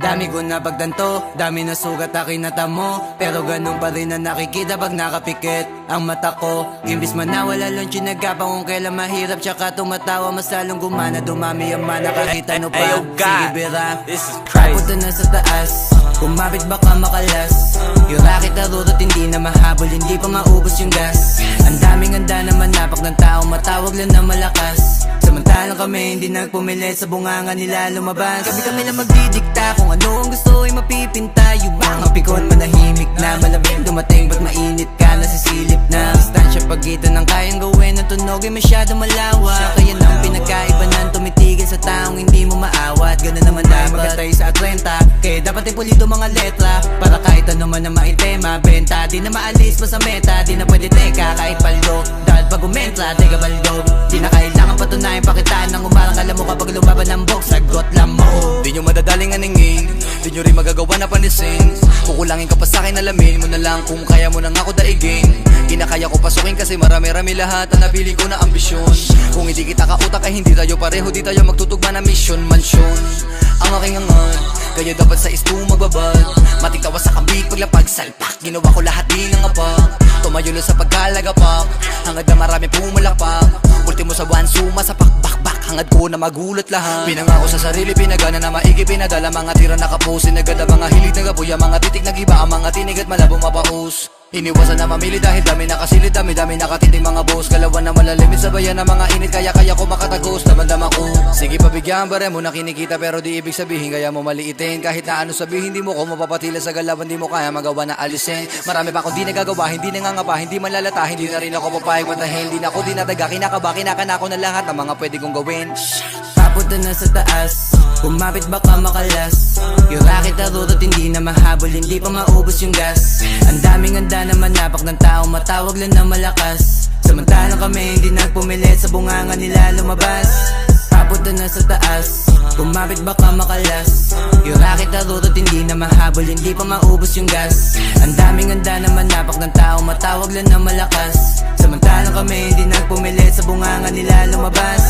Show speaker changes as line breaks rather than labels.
Dami ko na pagtanto, dami na sugat aking natamo, pero ganun pa rin na nakikita pag nakapikit ang mata ko. Imbis man nawala lang sinagapang kung kailan mahirap, tsaka tumatawa mas lalong gumana. Dumami ang mana kakita no pa. Sige bira, papunta na sa taas, kumapit baka makalas. Yung racket arurot hindi na mahabol, hindi pa maubos yung gas. Ang daming handa na manapak ng tao, matawag lang na malakas. Samantalang kami hindi nagpumilit, sa bunganga nila lumabas. Kami lang magdidikta kung ano ang gusto ay mapipinta. Yung mga pikon manahimik na, malamig dumating ba't mainit ka, nasisilip na. Distansya pagitan ng kayang gawin, ang tunog ay masyado malawak. Kaya nang pinagkaiba ng tumitigil sa taong hindi mo maawat. Ganun naman tayo magkatay sa atlenta, kaya dapat ay pulido mga letra, para kahit ano man na maitema. Benta, di na maalis pa sa meta, di na pwede teka kahit paldo. Dahil pag umentra, teka baldo, di na kailangan patunayan pakitaan ng umarang. Alam mo kapag lumaban ng box, sagot lang mo.
Di nyo madadaling aningin, di nyo rin magagawa na panisin. Kukulangin ka pa sa'kin, alamin mo na lang kung kaya mo nang ako daigin. Kinakaya ko pasukin kasi marami-rami lahat ang napili ko na ambisyon. Kung hindi kita kautak ay hindi tayo pareho, di tayo magtutugma na mission, mansyon. Ang aking angat, kaya dapat sa isto magbabad. Matigtawa sa kambik, paglapag, salpak. Ginawa ko lahat di nangapak, tumayo lang sa pagkalagapak, hangad na marami pumalakpak. Ultimo sa buwan, suma sa pakbakbak, hangad ko na magulat lahat. Pinangako sa sarili, pinagana na maigi, pinadala mga tira nakapusin agad. Ang mga hilig nagabuya, mga titik nagiba, ang mga tinig at malabong mapaus. Iniwasan na mamili dahil dami nakasilid, dami nakatiting mga boss. Galawan na malalimit sa bayan ng mga init, kaya ko makatagos, damandama ko. Sige pabigyan, bare mo na kinikita pero di ibig sabihin kaya mo maliitin. Kahit na ano sabihin, di mo ko mapapatila sa galawan, di mo kaya magawa na alisin. Marami pa akong di nagagawa, hindi nangangapa, hindi manlalata, hindi na rin ako papayag matahin. Hindi na ako dinadaga, kinakaba, kinakana ko na lahat ng mga pwede kong gawin.
Papunta na sa taas, kumapit baka makalas. Yung racket arurot hindi na mahabol, hindi pa maubos yung gas. Ang daming handa na manapak ng tao, matawag lang na malakas. Samantalang kami hindi nagpumilit, sa bunganga nila lumabas. Papunta na sa taas, kumapit baka makalas. Yung racket arurot hindi na mahabol, hindi pa maubos yung gas. Ang daming handa na manapak ng tao, matawag lang na malakas. Samantalang kami hindi nagpumilit, sa bunganga nila lumabas.